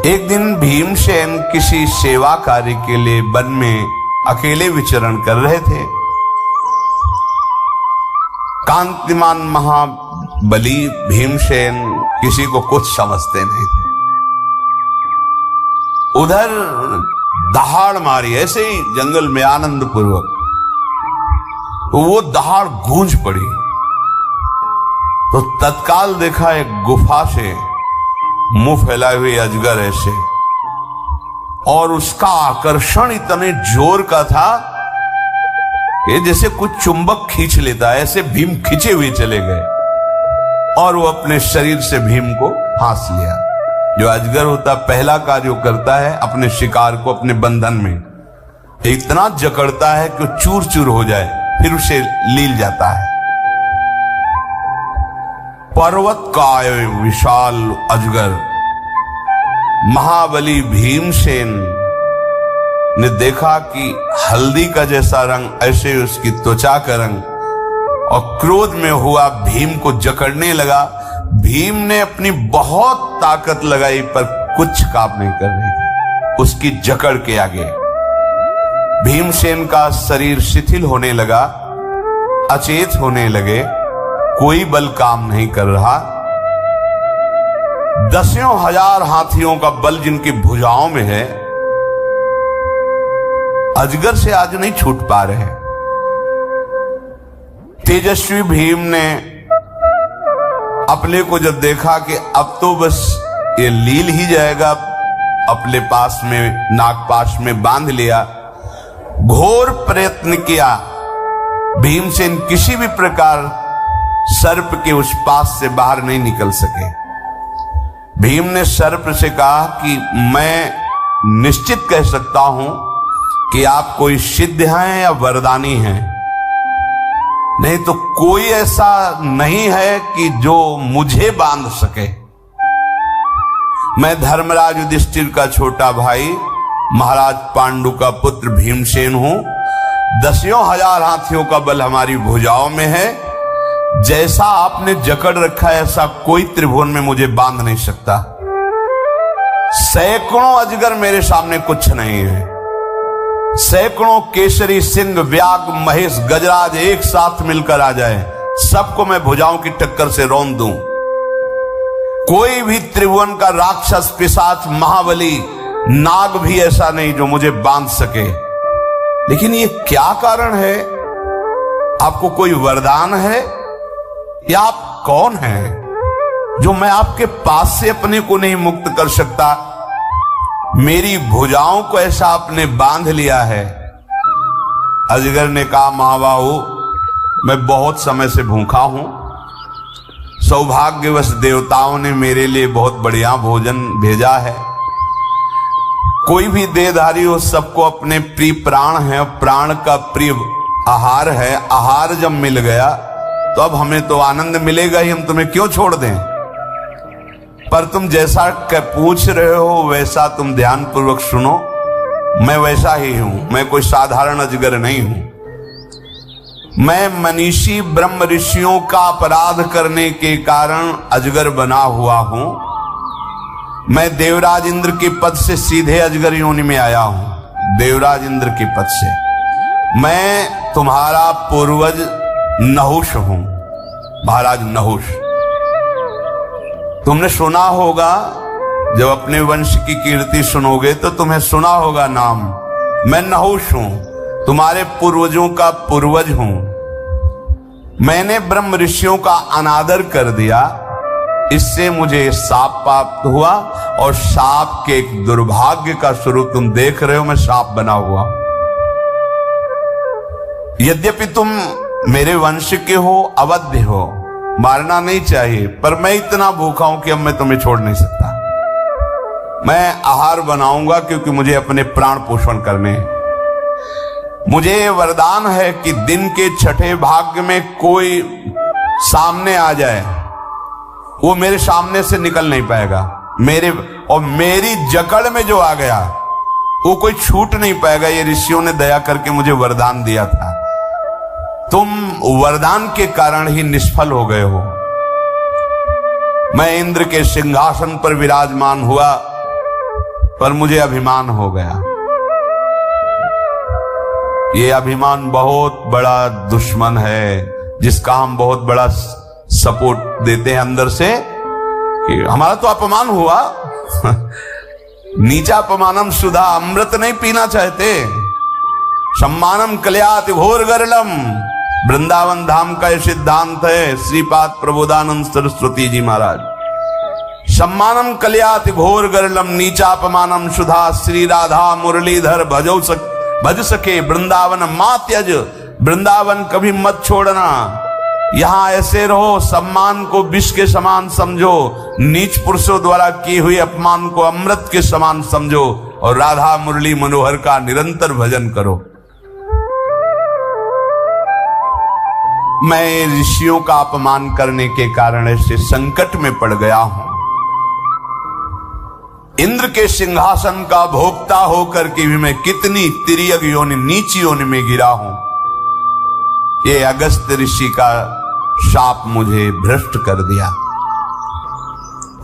एक दिन भीमसेन किसी सेवा कार्य के लिए वन में अकेले विचरण कर रहे थे। कांतिमान महाबली भीमसेन किसी को कुछ समझते नहीं थे। उधर दहाड़ मारी, ऐसे ही जंगल में आनंद पूर्वक वो दहाड़ गूंज पड़ी तो तत्काल देखा एक गुफा से मुंह फैलाए हुए अजगर ऐसे, और उसका आकर्षण इतने जोर का था कि जैसे कुछ चुंबक खींच लेता है, ऐसे भीम खींचे हुए चले गए और वो अपने शरीर से भीम को फांस लिया। जो अजगर होता पहला कार्य करता है अपने शिकार को अपने बंधन में इतना जकड़ता है कि चूर चूर हो जाए, फिर उसे लील जाता है। पर्वत काय विशाल अजगर महाबली भीमसेन ने देखा कि हल्दी का जैसा रंग, ऐसे उसकी त्वचा का रंग, और क्रोध में हुआ भीम को जकड़ने लगा। भीम ने अपनी बहुत ताकत लगाई पर कुछ काम नहीं कर रही थी उसकी जकड़ के आगे। भीमसेन का शरीर शिथिल होने लगा, अचेत होने लगे, कोई बल काम नहीं कर रहा। दसियों हजार हाथियों का बल जिनकी भुजाओं में है, अजगर से आज नहीं छूट पा रहे। तेजस्वी भीम ने अपने को जब देखा कि अब तो बस ये लील ही जाएगा, अपने पास में नागपाश में बांध लिया। घोर प्रयत्न किया, भीमसेन किसी भी प्रकार सर्प के उस पास से बाहर नहीं निकल सके। भीम ने सर्प से कहा कि मैं निश्चित कह सकता हूं कि आप कोई सिद्ध हैं या वरदानी हैं, नहीं तो कोई ऐसा नहीं है कि जो मुझे बांध सके। मैं धर्मराज युधिष्ठिर का छोटा भाई, महाराज पांडु का पुत्र भीमसेन हूं। दसियों हजार हाथियों का बल हमारी भुजाओं में है। जैसा आपने जकड़ रखा है ऐसा कोई त्रिभुवन में मुझे बांध नहीं सकता। सैकड़ों अजगर मेरे सामने कुछ नहीं है। सैकड़ों केसरी, सिंह, व्याघ्र, महेश, गजराज एक साथ मिलकर आ जाए, सबको मैं भुजाओं की टक्कर से रौंद दूं। कोई भी त्रिभुवन का राक्षस, पिशाच, महाबली, नाग भी ऐसा नहीं जो मुझे बांध सके। लेकिन ये क्या कारण है? आपको कोई वरदान है या आप कौन हैं जो मैं आपके पास से अपने को नहीं मुक्त कर सकता? मेरी भुजाओं को ऐसा आपने बांध लिया है। अजगर ने कहा, महाबाहु, मैं बहुत समय से भूखा हूं। सौभाग्यवश देवताओं ने मेरे लिए बहुत बढ़िया भोजन भेजा है। कोई भी देहधारी हो, सबको अपने प्रिय प्राण है, प्राण का प्रिय आहार है। आहार जब मिल गया तो अब हमें तो आनंद मिलेगा ही, हम तुम्हें क्यों छोड़ दें? पर तुम जैसा पूछ रहे हो वैसा तुम ध्यान पूर्वक सुनो। मैं वैसा ही हूं, मैं कोई साधारण अजगर नहीं हूं। मैं मनीषी ब्रह्म ऋषियों का अपराध करने के कारण अजगर बना हुआ हूं। मैं देवराज इंद्र के पद से सीधे अजगर योनि में आया हूं। देवराज इंद्र के पद से मैं तुम्हारा पूर्वज नहुष हूं। महाराज नहुष, तुमने सुना होगा, जब अपने वंश की कीर्ति सुनोगे तो तुम्हें सुना होगा नाम। मैं नहुष हूं, तुम्हारे पूर्वजों का पूर्वज हूं। मैंने ब्रह्म ऋषियों का अनादर कर दिया, इससे मुझे साप प्राप्त हुआ, और साप के एक दुर्भाग्य का स्वरूप तुम देख रहे हो, मैं साप बना हुआ। यद्यपि तुम मेरे वंश के हो, अवध्य हो, मारना नहीं चाहिए, पर मैं इतना भूखा हूं कि अब मैं तुम्हें छोड़ नहीं सकता। मैं आहार बनाऊंगा क्योंकि मुझे अपने प्राण पोषण करने हैं। मुझे वरदान है कि दिन के छठे भाग में कोई सामने आ जाए, वो मेरे सामने से निकल नहीं पाएगा। मेरी जकड़ में जो आ गया वो कोई छूट नहीं पाएगा। ये ऋषियों ने दया करके मुझे वरदान दिया था। तुम वरदान के कारण ही निष्फल हो गए हो। मैं इंद्र के सिंहासन पर विराजमान हुआ, पर मुझे अभिमान हो गया। ये अभिमान बहुत बड़ा दुश्मन है, जिसका हम बहुत बड़ा सपोर्ट देते हैं अंदर से कि हमारा तो अपमान हुआ। नीचा अपमानम सुधा, अमृत नहीं पीना चाहते। सम्मानम कल्याति घोर गरलम, वृंदावन धाम का यह सिद्धांत है श्रीपाद प्रबोधानंद सरस्वती जी महाराज। सम्मानम कल्याति घोर गरलम, नीचा अपमानम सुधा, श्री राधा मुरलीधर भज सके वृंदावन मा त्यज, वृंदावन कभी मत छोड़ना। यहां ऐसे रहो, सम्मान को विष के समान समझो, नीच पुरुषों द्वारा की हुई अपमान को अमृत के समान समझो, और राधा मुरली मनोहर का निरंतर भजन करो। मैं ऋषियों का अपमान करने के कारण ऐसे संकट में पड़ गया हूं। इंद्र के सिंहासन का भोक्ता होकर के भी मैं कितनी तिर्यक योनि, नीच योनि में गिरा हूं। ये अगस्त ऋषि का शाप मुझे भ्रष्ट कर दिया।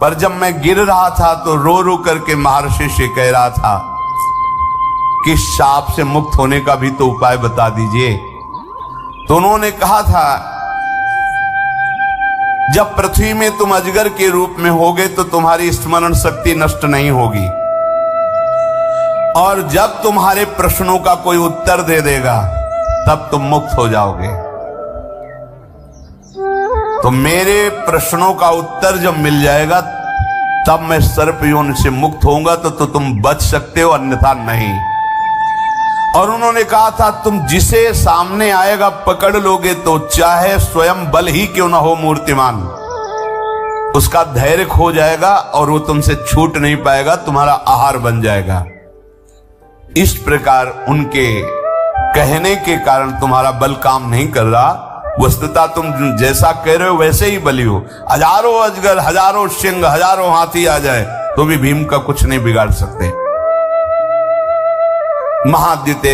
पर जब मैं गिर रहा था तो रो रो करके महर्षि से कह रहा था कि शाप से मुक्त होने का भी तो उपाय बता दीजिए। तो उन्होंने कहा था, जब पृथ्वी में तुम अजगर के रूप में होगे तो तुम्हारी स्मरण शक्ति नष्ट नहीं होगी, और जब तुम्हारे प्रश्नों का कोई उत्तर दे देगा तब तुम मुक्त हो जाओगे। तो मेरे प्रश्नों का उत्तर जब मिल जाएगा तब मैं सर्प योनि से मुक्त होऊंगा, तो तुम बच सकते हो, अन्यथा नहीं। और उन्होंने कहा था, तुम जिसे सामने आएगा पकड़ लोगे तो चाहे स्वयं बल ही क्यों ना हो मूर्तिमान, उसका धैर्य खो जाएगा और वो तुमसे छूट नहीं पाएगा, तुम्हारा आहार बन जाएगा। इस प्रकार उनके कहने के कारण तुम्हारा बल काम नहीं कर रहा। वस्तुतः तुम जैसा कह रहे हो वैसे ही बली हो। हजारों अजगर, हजारों सिंह, हजारों हाथी आ जाए तो भी भीम का कुछ नहीं बिगाड़ सकते। महाद्युते,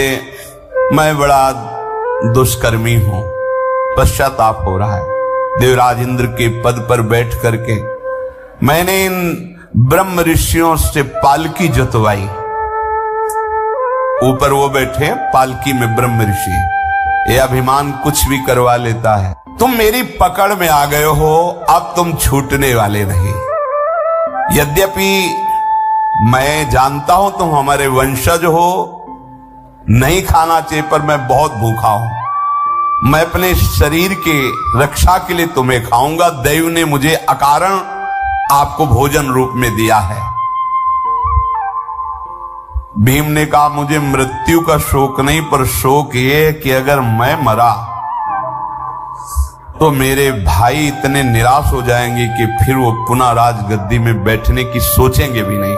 मैं बड़ा दुष्कर्मी हूं, पश्चाताप हो रहा है। देवराज इंद्र के पद पर बैठ करके मैंने इन ब्रह्म ऋषियों से पालकी जतवाई। ऊपर वो बैठे पालकी में ब्रह्म ऋषि, ये अभिमान कुछ भी करवा लेता है। तुम मेरी पकड़ में आ गए हो, अब तुम छूटने वाले नहीं। यद्यपि मैं जानता हूं तुम हमारे वंशज हो, नहीं खाना चाहिए, पर मैं बहुत भूखा हूं। मैं अपने शरीर के रक्षा के लिए तुम्हें खाऊंगा। दैव ने मुझे अकारण आपको भोजन रूप में दिया है। भीम ने कहा, मुझे मृत्यु का शोक नहीं, पर शोक ये है कि अगर मैं मरा तो मेरे भाई इतने निराश हो जाएंगे कि फिर वो पुनः राजगद्दी में बैठने की सोचेंगे भी नहीं।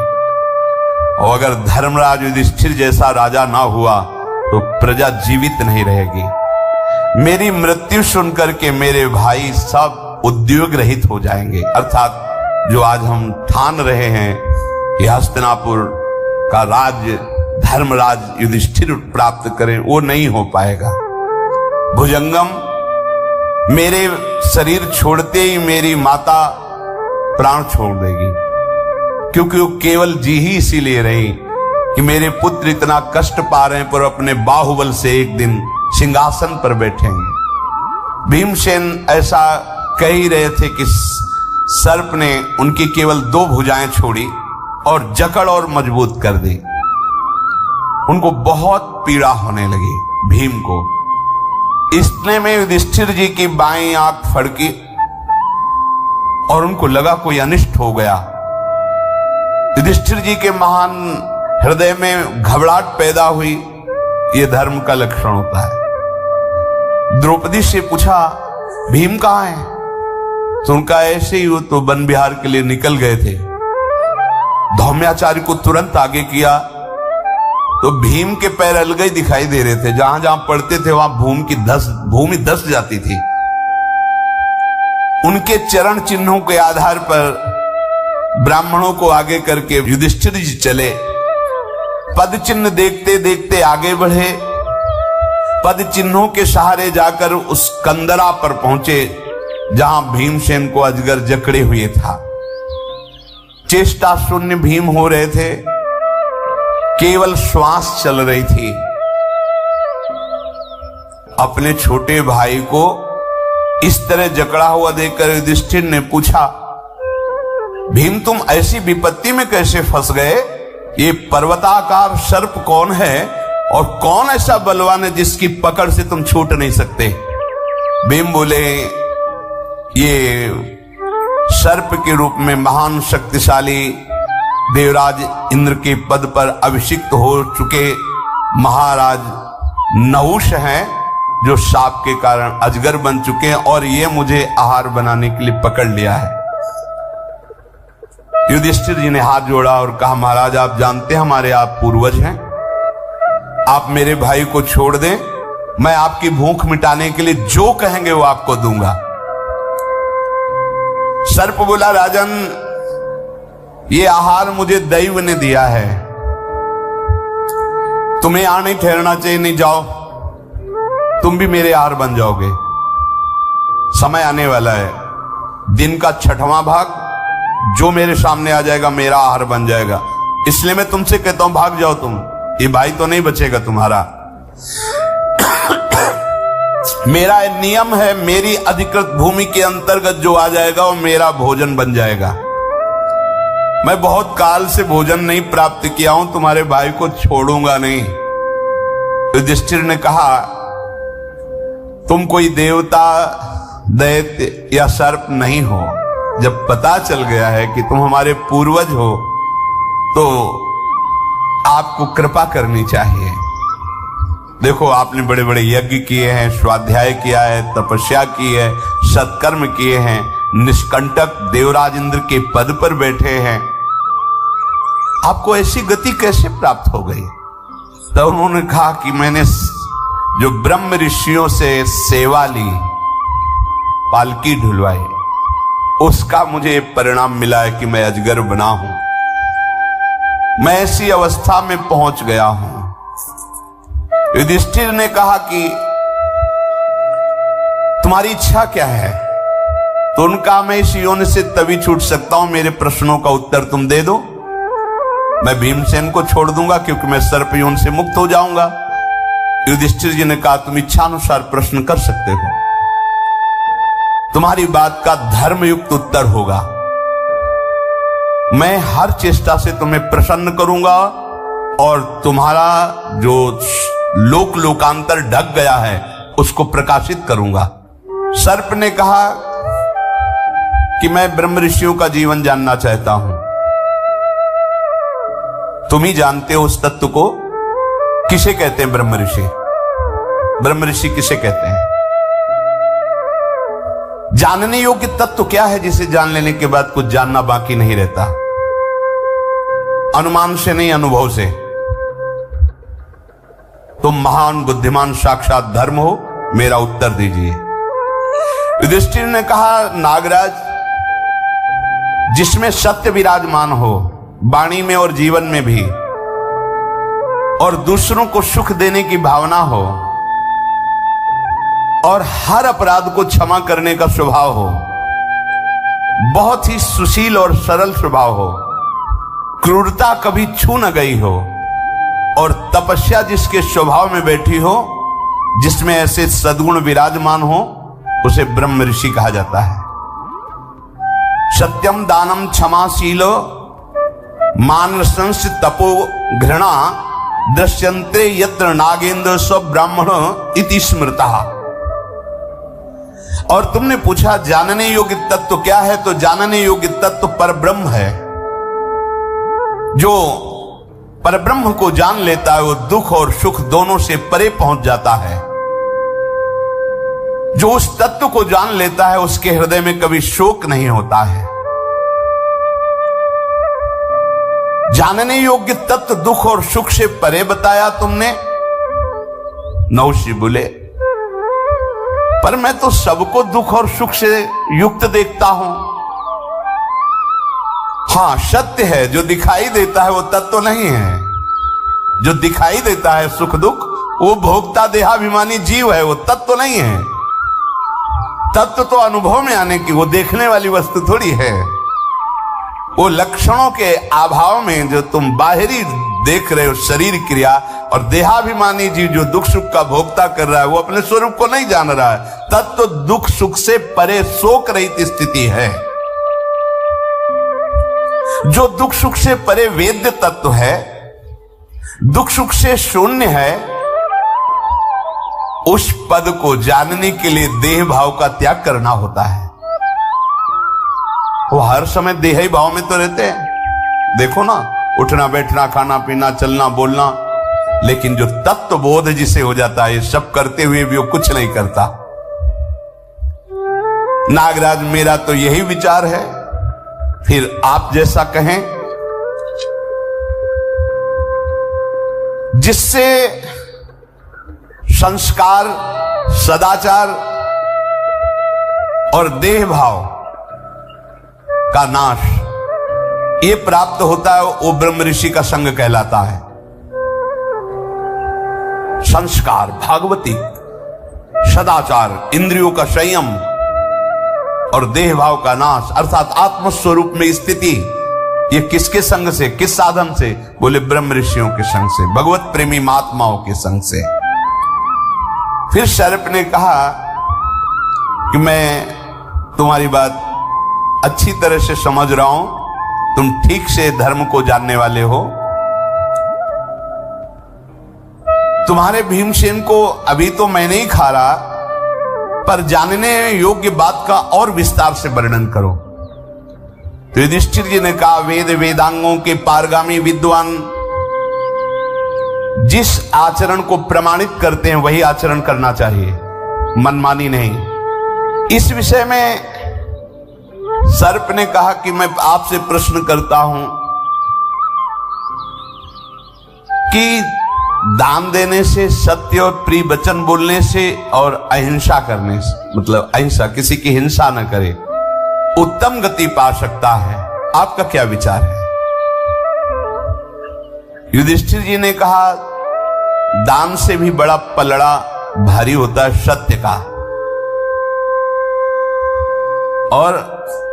और अगर धर्मराज युधिष्ठिर जैसा राजा ना हुआ तो प्रजा जीवित नहीं रहेगी। मेरी मृत्यु सुनकर के मेरे भाई सब उद्योग रहित हो जाएंगे। अर्थात जो आज हम ठान रहे हैं कि हस्तिनापुर का राज्य धर्मराज युधिष्ठिर प्राप्त करें, वो नहीं हो पाएगा। भुजंगम, मेरे शरीर छोड़ते ही मेरी माता प्राण छोड़ देगी, क्योंकि वो केवल जी ही इसीलिए रही कि मेरे पुत्र इतना कष्ट पा रहे हैं, पर अपने बाहुबल से एक दिन सिंहासन पर बैठेंगे। भीमसेन ऐसा कह ही रहे थे कि सर्प ने उनकी केवल 2 भुजाएं छोड़ी और जकड़ और मजबूत कर दी। उनको बहुत पीड़ा होने लगी भीम को। इतने में युधिष्ठिर जी की बाईं आंख फड़की और उनको लगा कोई अनिष्ट हो गया। युधिष्ठिर जी के महान हृदय में घबराहट पैदा हुई। यह धर्म का लक्षण होता है। द्रौपदी से पूछा, भीम कहां है? तो उनका ऐसे ही, वो तो वन विहार के लिए निकल गए थे। धौम्याचार्य को तुरंत आगे किया तो भीम के पैर अलग ही दिखाई दे रहे थे। जहां जहां पड़ते थे वहां भूमि धस जाती थी। उनके चरण चिन्हों के आधार पर ब्राह्मणों को आगे करके युधिष्ठिर जी चले। पद चिन्ह देखते देखते आगे बढ़े। पद चिन्हों के सहारे जाकर उस कंदरा पर पहुंचे जहां भीमसेन को अजगर जकड़े हुए था। चेष्टा शून्य भीम हो रहे थे। केवल श्वास चल रही थी। अपने छोटे भाई को इस तरह जकड़ा हुआ देखकर युधिष्ठिर ने पूछा, भीम तुम ऐसी विपत्ति में कैसे फंस गए? ये पर्वताकार सर्प कौन है और कौन ऐसा बलवान है जिसकी पकड़ से तुम छूट नहीं सकते? भीम बोले, ये सर्प के रूप में महान शक्तिशाली देवराज इंद्र के पद पर अभिषिक्त हो चुके महाराज नहुष हैं, जो शाप के कारण अजगर बन चुके हैं और ये मुझे आहार बनाने के लिए पकड़ लिया है। युधिष्ठिर जी ने हाथ जोड़ा और कहा, महाराज आप जानते हैं हमारे आप पूर्वज हैं, आप मेरे भाई को छोड़ दें, मैं आपकी भूख मिटाने के लिए जो कहेंगे वो आपको दूंगा। सर्प बोला, राजन ये आहार मुझे दैव ने दिया है, तुम्हें यहां नहीं ठहरना चाहिए, नहीं जाओ, तुम भी मेरे आहार बन जाओगे। समय आने वाला है, दिन का 6वां भाग जो मेरे सामने आ जाएगा मेरा आहार बन जाएगा, इसलिए मैं तुमसे कहता हूं भाग जाओ तुम, ये भाई तो नहीं बचेगा तुम्हारा। मेरा नियम है, मेरी अधिकृत भूमि के अंतर्गत जो आ जाएगा वो मेरा भोजन बन जाएगा। मैं बहुत काल से भोजन नहीं प्राप्त किया हूं, तुम्हारे भाई को छोड़ूंगा नहीं। युधिष्ठिर ने कहा, तुम कोई देवता दैत्य या सर्प नहीं हो, जब पता चल गया है कि तुम हमारे पूर्वज हो तो आपको कृपा करनी चाहिए। देखो आपने बड़े बड़े यज्ञ किए हैं, स्वाध्याय किया है, तपस्या की है, सत्कर्म किए हैं, निष्कंटक देवराज इंद्र के पद पर बैठे हैं, आपको ऐसी गति कैसे प्राप्त हो गई? तो उन्होंने कहा कि मैंने जो ब्रह्म ऋषियों से सेवा ली, पालकी ढुलवाई, उसका मुझे परिणाम मिला है कि मैं अजगर बना हूं। मैं ऐसी अवस्था में पहुंच गया हूं। युधिष्ठिर ने कहा कि तुम्हारी इच्छा क्या है? तो उनका, मैं इस योनि से तभी छूट सकता हूं, मेरे प्रश्नों का उत्तर तुम दे दो, मैं भीमसेन को छोड़ दूंगा क्योंकि मैं सर्प योनि से मुक्त हो जाऊंगा। युधिष्ठिर जी ने कहा, तुम इच्छानुसार प्रश्न कर सकते हो, तुम्हारी बात का धर्मयुक्त उत्तर होगा, मैं हर चेष्टा से तुम्हें प्रसन्न करूंगा और तुम्हारा जो लोक लोकांतर ढक गया है उसको प्रकाशित करूंगा। सर्प ने कहा कि मैं ब्रह्म ऋषियों का जीवन जानना चाहता हूं, तुम ही जानते हो उस तत्व को, किसे कहते हैं ब्रह्म ऋषि? ब्रह्म ऋषि किसे कहते हैं? जानने योग्य तत्व क्या है जिसे जान लेने के बाद कुछ जानना बाकी नहीं रहता? अनुमान से नहीं, अनुभव से। तुम महान बुद्धिमान साक्षात धर्म हो, मेरा उत्तर दीजिए। युधिष्ठिर ने कहा, नागराज, जिसमें सत्य विराजमान हो, वाणी में और जीवन में भी, और दूसरों को सुख देने की भावना हो, और हर अपराध को क्षमा करने का स्वभाव हो, बहुत ही सुशील और सरल स्वभाव हो, क्रूरता कभी छू न गई हो, और तपस्या जिसके स्वभाव में बैठी हो, जिसमें ऐसे सद्गुण विराजमान हो, उसे ब्रह्म ऋषि कहा जाता है। सत्यम दानम क्षमाशीलो मानसंस तपो घृणा दृश्यन्ते यत्र नागेंद्र स्व ब्राह्मण इति स्मृता। और तुमने पूछा जानने योग्य तत्व क्या है? तो जानने योग्य तत्व परब्रह्म है। जो परब्रह्म को जान लेता है वो दुख और सुख दोनों से परे पहुंच जाता है। जो उस तत्व को जान लेता है उसके हृदय में कभी शोक नहीं होता है। जानने योग्य तत्व दुख और सुख से परे बताया तुमने। नहुष बोले, पर मैं तो सबको दुख और सुख से युक्त देखता हूं। हां, सत्य है, जो दिखाई देता है वो तत्व नहीं है। जो दिखाई देता है सुख दुख, वो भोक्ता देहाभिमानी जीव है, वो तत्व नहीं है। तत्व तो अनुभव में आने की, वो देखने वाली वस्तु थोड़ी है। वो लक्षणों के अभाव में जो तुम बाहरी देख रहे हो शरीर क्रिया, और देहाभिमानी जीव जो दुख सुख का भोक्ता कर रहा है वो अपने स्वरूप को नहीं जान रहा है। तत्व तो दुख सुख से परे शोक रहित स्थिति है। जो दुख सुख से परे वेद्य तत्व है, दुख सुख से शून्य है, उस पद को जानने के लिए देह भाव का त्याग करना होता है। वो हर समय देह ही भाव में तो रहते हैं। देखो ना, उठना बैठना खाना पीना चलना बोलना, लेकिन जो तत्व बोध जिसे हो जाता है, ये सब करते हुए भी वो कुछ नहीं करता। नागराज मेरा तो यही विचार है, फिर आप जैसा कहें। जिससे संस्कार, सदाचार और देह भाव का नाश ये प्राप्त होता है, वो ब्रह्म ऋषि का संग कहलाता है। संस्कार, भागवती, सदाचार, इंद्रियों का संयम और देह भाव का नाश अर्थात आत्मस्वरूप में स्थिति, ये किसके संग से, किस साधन से? बोले ब्रह्म ऋषियों के संग से, भगवत प्रेमी महात्माओं के संग से। फिर शरप ने कहा कि मैं तुम्हारी बात अच्छी तरह से समझ रहा हूं, तुम ठीक से धर्म को जानने वाले हो। तुम्हारे भीमसेन को अभी तो मैं नहीं खा रहा, पर जानने योग्य बात का और विस्तार से वर्णन करो। तो युधिष्ठिर जी ने कहा, वेद वेदांगों के पारगामी विद्वान जिस आचरण को प्रमाणित करते हैं वही आचरण करना चाहिए, मनमानी नहीं। इस विषय में सर्प ने कहा कि मैं आपसे प्रश्न करता हूं कि दान देने से, सत्य और प्रिय वचन बोलने से और अहिंसा करने से, मतलब अहिंसा, किसी की हिंसा न करे, उत्तम गति पा सकता है। आपका क्या विचार है? युधिष्ठिर जी ने कहा, दान से भी बड़ा पलड़ा भारी होता है सत्य का, और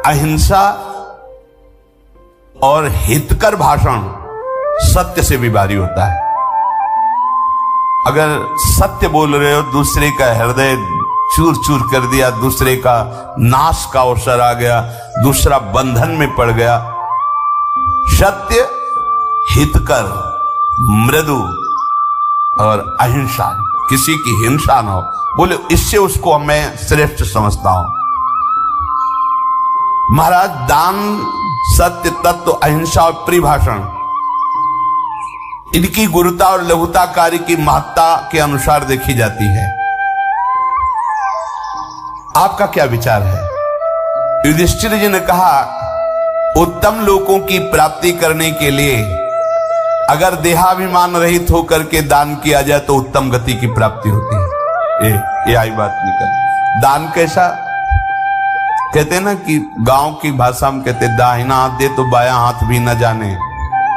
अहिंसा और हितकर भाषण सत्य से भी भारी होता है। अगर सत्य बोल रहे हो, दूसरे का हृदय चूर चूर कर दिया, दूसरे का नाश का अवसर आ गया, दूसरा बंधन में पड़ गया। सत्य, हितकर, मृदु और अहिंसा, किसी की हिंसा ना हो, बोले इससे उसको मैं श्रेष्ठ समझता हूं। महाराज, दान, सत्य, तत्व, अहिंसा और परिभाषण, इनकी गुरुता और लघुता कार्य की महत्ता के अनुसार देखी जाती है। आपका क्या विचार है? युधिष्ठिर जी ने कहा, उत्तम लोकों की प्राप्ति करने के लिए अगर देहाभिमान रहित होकर के दान किया जाए तो उत्तम गति की प्राप्ति होती है। ये आई बात निकल। दान कैसा? कहते हैं ना कि गांव की भाषा में कहते, दाहिना हाथ दे तो बायां हाथ भी न जाने।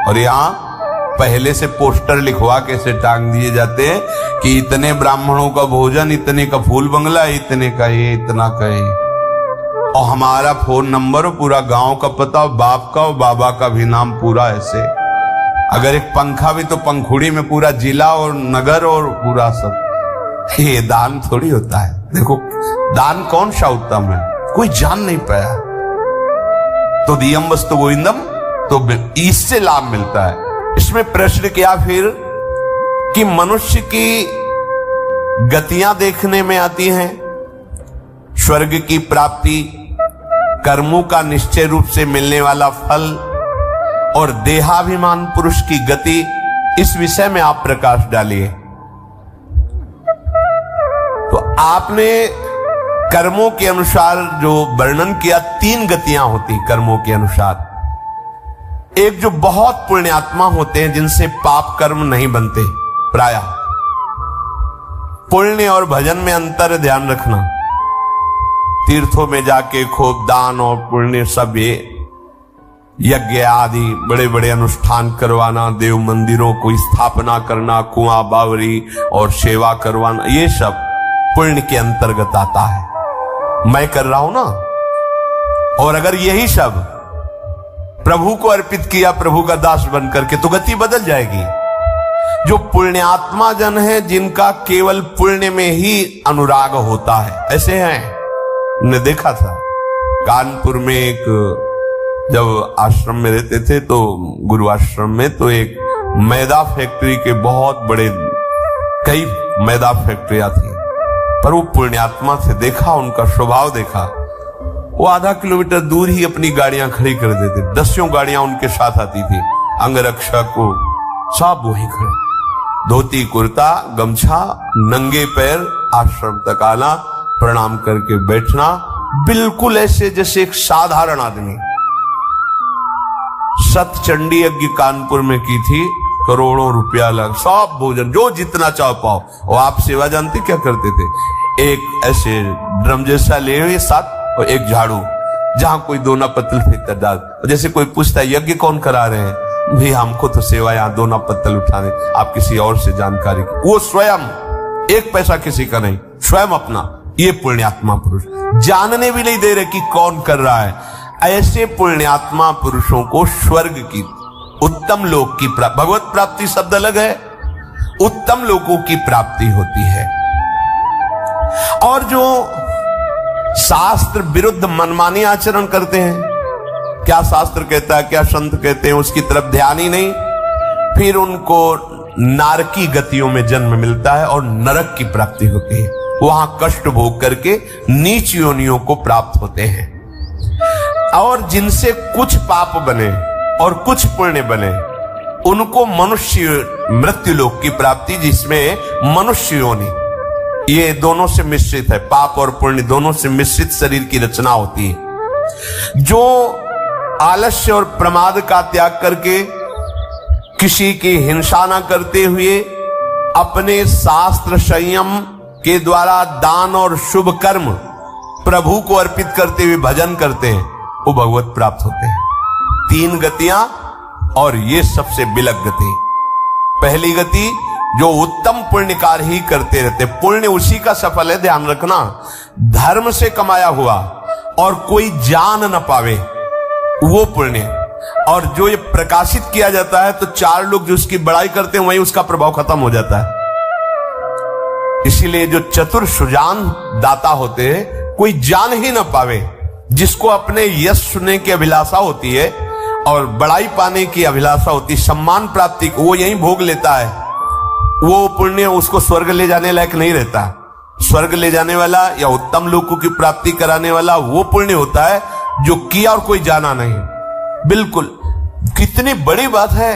और यहां पहले से पोस्टर लिखवा के से टांग दिए जाते हैं कि इतने ब्राह्मणों का भोजन, इतने का फूल बंगला, इतने का ये, इतना का ये, और हमारा फोन नंबर, पूरा गांव का पता, और बाप का और बाबा का भी नाम पूरा ऐसे। अगर एक पंखा भी तो पंखुड़ी में पूरा जिला और नगर और पूरा सब। ये दान थोड़ी होता है। देखो, दान कौन सा उत्तम है, कोई जान नहीं पाया। तो दियम वस्तु गोविंदम, तो इससे लाभ मिलता है। इसमें प्रश्न किया फिर कि मनुष्य की गतियां देखने में आती हैं, स्वर्ग की प्राप्ति, कर्मों का निश्चय रूप से मिलने वाला फल और देहाभिमान पुरुष की गति। इस विषय में आप प्रकाश डालिए। तो आपने कर्मों के अनुसार जो वर्णन किया, 3 गतियां होती कर्मों के अनुसार। एक जो बहुत पुण्यात्मा होते हैं, जिनसे पाप कर्म नहीं बनते, प्रायः पुण्य और भजन में अंतर ध्यान रखना। तीर्थों में जाके खूब दान और पुण्य, सब ये यज्ञ आदि बड़े बड़े अनुष्ठान करवाना, देव मंदिरों को स्थापना करना, कुआं बावरी और सेवा करवाना, ये सब पुण्य के अंतर्गत आता है। मैं कर रहा हूं ना। और अगर यही सब प्रभु को अर्पित किया, प्रभु का दास बन करके, तो गति बदल जाएगी। जो पुण्यात्मा जन है, जिनका केवल पुण्य में ही अनुराग होता है, ऐसे हैं। हमने देखा था कानपुर में एक, जब आश्रम में रहते थे तो गुरु आश्रम में, तो एक मैदा फैक्ट्री के बहुत बड़े, कई मैदा फैक्ट्रियां थी, पर वो पुण्यात्मा थे। देखा उनका स्वभाव देखा, वो आधा किलोमीटर दूर ही अपनी गाड़ियां खड़ी कर देते, 10 गाड़ियां उनके साथ आती थी, अंगरक्षक को सब वही खड़े, धोती कुर्ता गमछा, नंगे पैर आश्रम तक आना, प्रणाम करके बैठना, बिल्कुल ऐसे जैसे एक साधारण आदमी। सतचंडी यज्ञ कानपुर में की थी, करोड़ों रुपया लग, सब भोजन जो जितना चाहो पाओ। और आप सेवा जानते क्या करते थे, एक ऐसे ड्रम जैसा ले हुए साथ, और एक झाड़ू, जहां कोई दोना पत्तल फेंक कर डाल। जैसे कोई पूछता है यज्ञ कौन करा रहे हैं, भाई हमको तो सेवा यहाँ दोना पत्तल उठाने, आप किसी और से जानकारी, वो स्वयं, एक पैसा किसी का नहीं, स्वयं अपना। ये पुण्यात्मा पुरुष जानने भी नहीं दे रहे कि कौन कर रहा है। ऐसे पुण्यात्मा पुरुषों को स्वर्ग की, उत्तम लोक की प्राप्ति, भगवत प्राप्ति शब्द अलग है, उत्तम लोकों की प्राप्ति होती है। और जो शास्त्र विरुद्ध मनमानी आचरण करते हैं, क्या शास्त्र कहता है, क्या संत कहते हैं, उसकी तरफ ध्यान ही नहीं, फिर उनको नारकी गतियों में जन्म मिलता है और नरक की प्राप्ति होती है। वहां कष्ट भोग करके नीच योनियों को प्राप्त होते हैं। और जिनसे कुछ पाप बने और कुछ पुण्य बने, उनको मनुष्य मृत्यु लोक की प्राप्ति, जिसमें मनुष्य योनि, ये दोनों से मिश्रित है, पाप और पुण्य दोनों से मिश्रित शरीर की रचना होती है। जो आलस्य और प्रमाद का त्याग करके, किसी की हिंसा न करते हुए, अपने शास्त्र संयम के द्वारा दान और शुभ कर्म प्रभु को अर्पित करते हुए भजन करते हैं, वो भगवत प्राप्त होते हैं। 3 गतियां, और ये सबसे बिलक गति। पहली गति, जो उत्तम पुण्य कार्य ही करते रहते, पुण्य उसी का सफल है, ध्यान रखना, धर्म से कमाया हुआ और कोई जान न पावे, वो पुण्य। और जो ये प्रकाशित किया जाता है तो 4 लोग जो उसकी बड़ाई करते हैं, वहीं उसका प्रभाव खत्म हो जाता है। इसीलिए जो चतुर सुजान दाता होते हैं, कोई जान ही न पावे, जिसको अपने यश सुनने की अभिलाषा होती है और बड़ाई पाने की अभिलाषा होती है, सम्मान प्राप्ति, वो यहीं भोग लेता है, वो पुण्य उसको स्वर्ग ले जाने लायक नहीं रहता। स्वर्ग ले जाने वाला या उत्तम लोकों की प्राप्ति कराने वाला वो पुण्य होता है जो किया और कोई जाना नहीं। बिल्कुल, कितनी बड़ी बात है,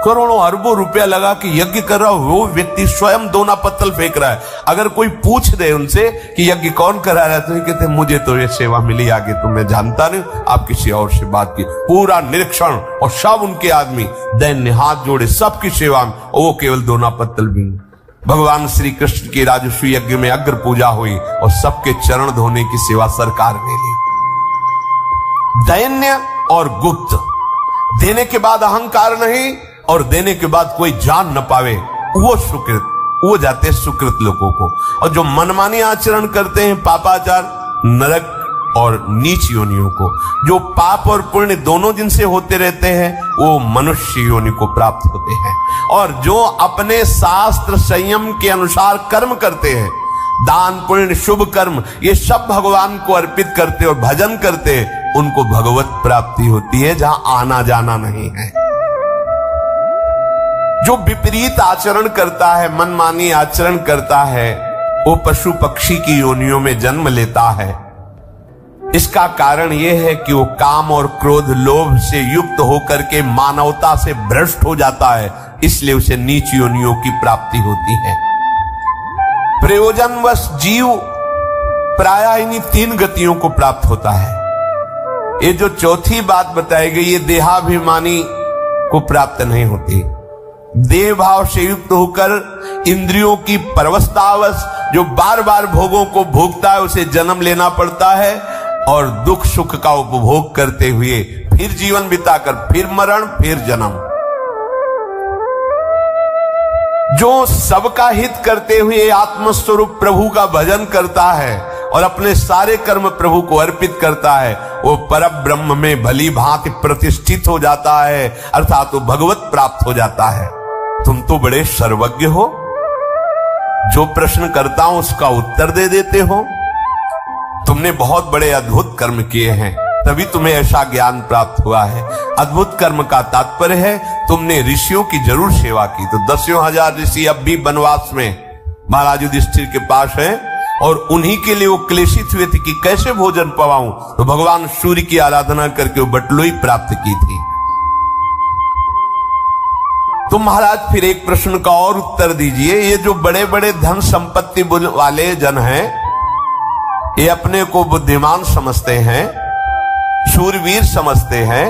करोड़ों अरबों रुपया लगा के यज्ञ कर रहा हो, वो व्यक्ति स्वयं दोना पत्तल फेंक रहा है। अगर कोई पूछ दे उनसे कि यज्ञ कौन करा रहा है, तो ये कहते मुझे तो ये सेवा मिली, आगे तो मैं जानता नहीं, आप किसी और से बात की। पूरा निरीक्षण, और सब उनके आदमी दैन्य हाथ जोड़े सबकी सेवा में, और वो केवल दोना पत्तल भी। भगवान श्री कृष्ण की राजस्व यज्ञ में अग्र पूजा हुई और सबके चरण धोने की सेवा सरकार ने ली। दैन्य और गुप्त, देने के बाद अहंकार नहीं, और देने के बाद कोई जान न पावे, वो सुकृत, वो जाते सुकृत लोगों को। और जो मनमानी आचरण करते हैं, पापाचार, नरक और नीच योनियों को, जो पाप और पुण्य दोनों जिनसे होते रहते हैं, वो मनुष्य योनि को प्राप्त होते हैं। और जो अपने शास्त्र संयम के अनुसार कर्म करते हैं, दान पुण्य शुभ कर्म, ये सब भगवान को अर्पित करते और भजन करते हैं, उनको भगवत प्राप्ति होती है, जहां आना जाना नहीं है। जो विपरीत आचरण करता है, मनमानी आचरण करता है, वो पशु पक्षी की योनियों में जन्म लेता है। इसका कारण यह है कि वो काम और क्रोध लोभ से युक्त होकर के मानवता से भ्रष्ट हो जाता है, इसलिए उसे नीच योनियों की प्राप्ति होती है। प्रयोजनवश जीव प्रायः इन्हीं 3 गतियों को प्राप्त होता है। ये जो चौथी बात बताई गई, ये देहाभिमानी को प्राप्त नहीं होती। देह भाव से युक्त होकर इंद्रियों की परवशतावश जो बार बार भोगों को भोगता है, उसे जन्म लेना पड़ता है, और दुख सुख का उपभोग करते हुए फिर जीवन बिताकर फिर मरण फिर जन्म। जो सबका हित करते हुए आत्मस्वरूप प्रभु का भजन करता है और अपने सारे कर्म प्रभु को अर्पित करता है, वो परम ब्रह्म में भली भांति प्रतिष्ठित हो जाता है, अर्थात वो भगवत प्राप्त हो जाता है। तुम तो बड़े सर्वज्ञ हो, जो प्रश्न करता हूं उसका उत्तर दे देते हो। तुमने बहुत बड़े अद्भुत कर्म किए हैं, तभी तुम्हें ऐसा ज्ञान प्राप्त हुआ है। अद्भुत कर्म का तात्पर्य है तुमने ऋषियों की जरूर सेवा की। तो 10,000 ऋषि अब भी वनवास में महाराज युधिष्ठिर के पास हैं और उन्हीं के लिए वो क्लेशित हुए थे कि कैसे भोजन पवाऊं। तो भगवान सूर्य की आराधना करके वो बटलोई प्राप्त की थी। तो महाराज फिर एक प्रश्न का और उत्तर दीजिए। ये जो बड़े बड़े धन संपत्ति वाले जन हैं, ये अपने को बुद्धिमान समझते हैं, शूरवीर समझते हैं,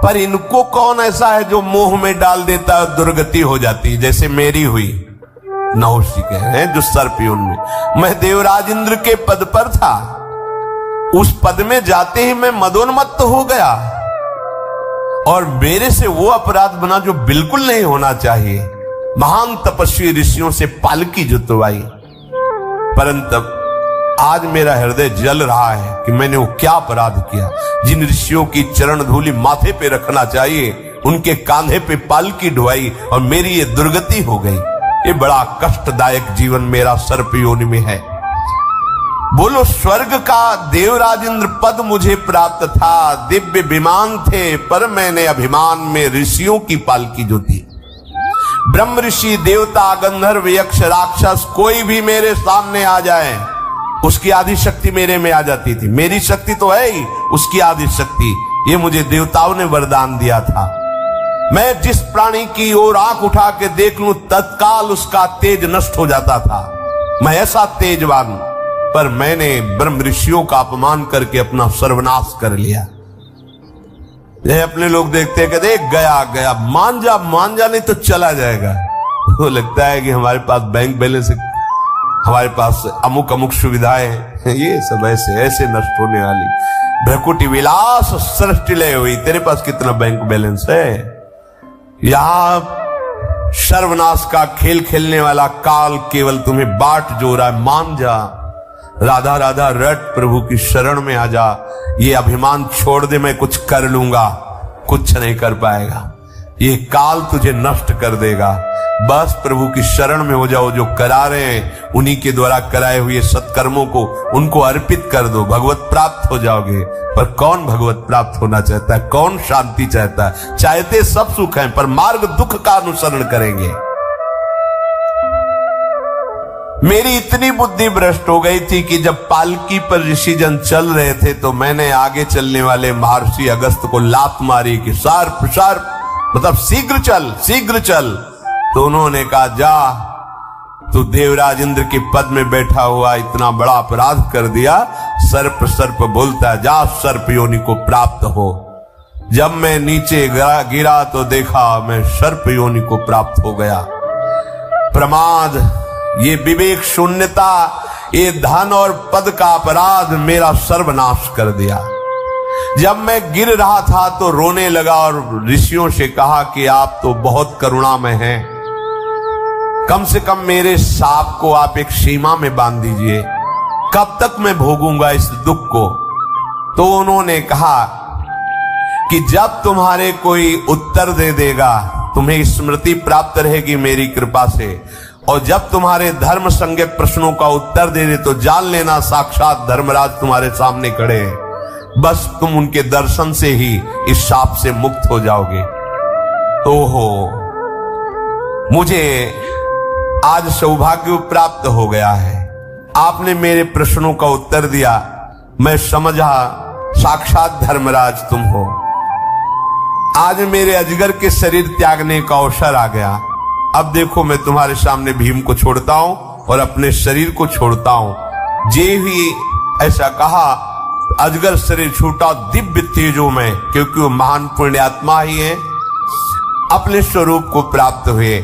पर इनको कौन ऐसा है जो मोह में डाल देता है, दुर्गति हो जाती है, जैसे मेरी हुई। नहुष जी कह रहे हैं जो सर्पयोनि में। मैं देवराज इंद्र के पद पर था, उस पद में जाते ही मैं मदोन्मत्त हो गया और मेरे से वो अपराध बना जो बिल्कुल नहीं होना चाहिए। महान तपस्वी ऋषियों से पालकी जुतवाई, परंतु आज मेरा हृदय जल रहा है कि मैंने वो क्या अपराध किया। जिन ऋषियों की चरण धूलि माथे पे रखना चाहिए, उनके कांधे पे पालकी ढुआई और मेरी ये दुर्गति हो गई। ये बड़ा कष्टदायक जीवन मेरा सर्प योनि में है। बोलो, स्वर्ग का देवराज इंद्र पद मुझे प्राप्त था, दिव्य विमान थे, पर मैंने अभिमान में ऋषियों की पालकी जोती। ब्रह्म ऋषि, देवता, गंधर्व, यक्ष, राक्षस कोई भी मेरे सामने आ जाए, उसकी आदि शक्ति मेरे में आ जाती थी। मेरी शक्ति तो है ही, उसकी आदि शक्ति, ये मुझे देवताओं ने वरदान दिया था। मैं जिस प्राणी की ओर आंख उठा के देख लूं, तत्काल उसका तेज नष्ट हो जाता था। मैं ऐसा तेजवान, पर मैंने ब्रह्म ऋषियों का अपमान करके अपना सर्वनाश कर लिया। ये अपने लोग देखते हैं, कहते गया गया, मान जा नहीं तो चला जाएगा। वो लगता है कि हमारे पास बैंक बैलेंस, हमारे पास अमुक अमुक सुविधाएं हैं, ये सब ऐसे नष्ट होने वाली। भ्रकुटी विलास सृष्टि लय हुई, तेरे पास कितना बैंक बैलेंस है। यहां सर्वनाश का खेल खेलने वाला काल केवल तुम्हें बाट जो रहा है। मान जा, राधा राधा रट, प्रभु की शरण में आ जा। ये अभिमान छोड़ दे, मैं कुछ कर लूंगा, कुछ नहीं कर पाएगा। ये काल तुझे नष्ट कर देगा। बस प्रभु की शरण में हो जाओ। जो करा रहे हैं उन्हीं के द्वारा कराए हुए सत्कर्मों को उनको अर्पित कर दो, भगवत प्राप्त हो जाओगे। पर कौन भगवत प्राप्त होना चाहता है? कौन शांति चाहता है? चाहते सब सुख हैं, पर मार्ग दुख का अनुसरण करेंगे। मेरी इतनी बुद्धि भ्रष्ट हो गई थी कि जब पालकी पर ऋषिजन चल रहे थे तो मैंने आगे चलने वाले महर्षि अगस्त को लात मारी कि सर्प सर्प, मतलब शीघ्र चल शीघ्र चल। तो उन्होंने कहा, जा, तू देवराज इंद्र के पद में बैठा हुआ इतना बड़ा अपराध कर दिया। सर्प सर्प बोलता है, जा सर्प योनि को प्राप्त हो। जब मैं नीचे गिरा तो देखा मैं सर्प योनि को प्राप्त हो गया। प्रमाद, ये विवेक शून्यता, ये धन और पद का अपराध मेरा सर्वनाश कर दिया। जब मैं गिर रहा था तो रोने लगा और ऋषियों से कहा कि आप तो बहुत करुणामय हैं, कम से कम मेरे साप को आप एक सीमा में बांध दीजिए, कब तक मैं भोगूंगा इस दुख को। तो उन्होंने कहा कि जब तुम्हारे कोई उत्तर दे देगा, तुम्हें स्मृति प्राप्त रहेगी मेरी कृपा से, और जब तुम्हारे धर्म संज्ञ प्रश्नों का उत्तर दे दे तो जान लेना साक्षात धर्मराज तुम्हारे सामने खड़े हैं। बस तुम उनके दर्शन से ही इस शाप से मुक्त हो जाओगे। ओहो, मुझे आज सौभाग्य प्राप्त हो गया है। आपने मेरे प्रश्नों का उत्तर दिया, मैं समझा साक्षात धर्मराज तुम हो। आज मेरे अजगर के शरीर त्यागने का अवसर आ गया। अब देखो, मैं तुम्हारे सामने भीम को छोड़ता हूं और अपने शरीर को छोड़ता हूं। जे ही ऐसा कहा, अजगर शरीर छूटा दिव्य तेजों में, क्योंकि वो महान पुण्यात्मा ही है, अपने स्वरूप को प्राप्त हुए।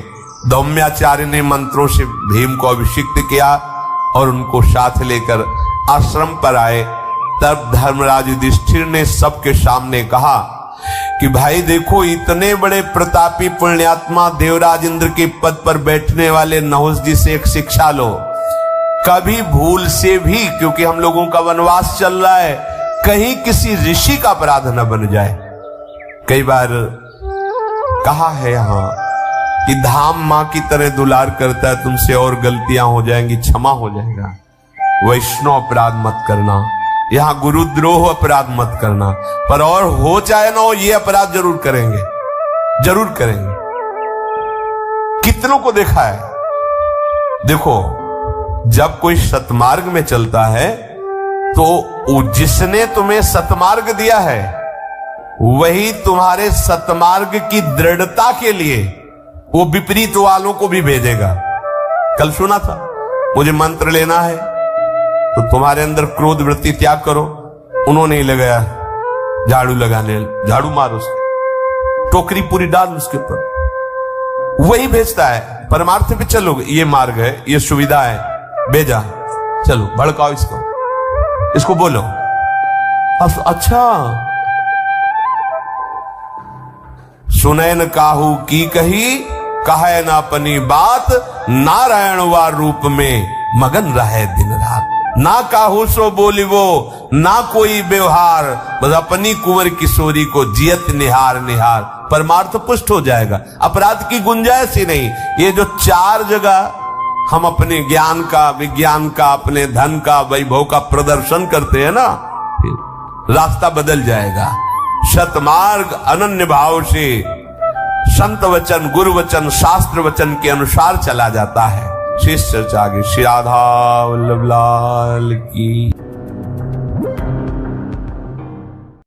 धौम्याचार्य ने मंत्रों से भीम को अभिषिक्त किया और उनको साथ लेकर आश्रम पर आए। तब धर्मराज युधिष्ठिर ने सबके सामने कहा कि भाई देखो, इतने बड़े प्रतापी पुण्यात्मा देवराज इंद्र के पद पर बैठने वाले नहुष जी से एक शिक्षा लो। कभी भूल से भी, क्योंकि हम लोगों का वनवास चल रहा है, कहीं किसी ऋषि का अपराध न बन जाए। कई बार कहा है यहां कि धाम मां की तरह दुलार करता है, तुमसे और गलतियां हो जाएंगी, क्षमा हो जाएगा। वैष्णव अपराध मत करना, यहां गुरुद्रोह अपराध मत करना, पर और हो चाहे ना हो ये अपराध जरूर करेंगे, जरूर करेंगे। कितनों को देखा है, देखो जब कोई सतमार्ग में चलता है तो जिसने तुम्हें सतमार्ग दिया है वही तुम्हारे सतमार्ग की दृढ़ता के लिए वो विपरीत वालों को भी भेजेगा। कल सुना था, मुझे मंत्र लेना है तो तुम्हारे अंदर क्रोध वृत्ति त्याग करो, उन्होंने ही लगाया झाड़ू लगाने, झाड़ू मारो उसके, टोकरी पूरी डाल उसके ऊपर, वही भेजता है परमार्थ पे चलो, ये मार्ग है, ये सुविधा है, भेजा, चलो भड़काओ इसको, इसको बोलो। अच्छा, सुनैन काहू की कही, कहे ना अपनी बात, नारायण वा रूप में मगन रहे दिन रात। ना काहू सो बोली वो, ना कोई व्यवहार, बस अपनी कुंवर किशोरी को जियत निहार निहार। परमार्थ पुष्ट हो जाएगा, अपराध की गुंजाइश ही नहीं। ये जो चार जगह हम अपने ज्ञान का, विज्ञान का, अपने धन का, वैभव का प्रदर्शन करते हैं ना, रास्ता बदल जाएगा। सतमार्ग अनन्य भाव से संत वचन, गुरु वचन, शास्त्र वचन के अनुसार चला जाता है। शेष चर्चा आगे। श्री राधा वल्लभ लाल की।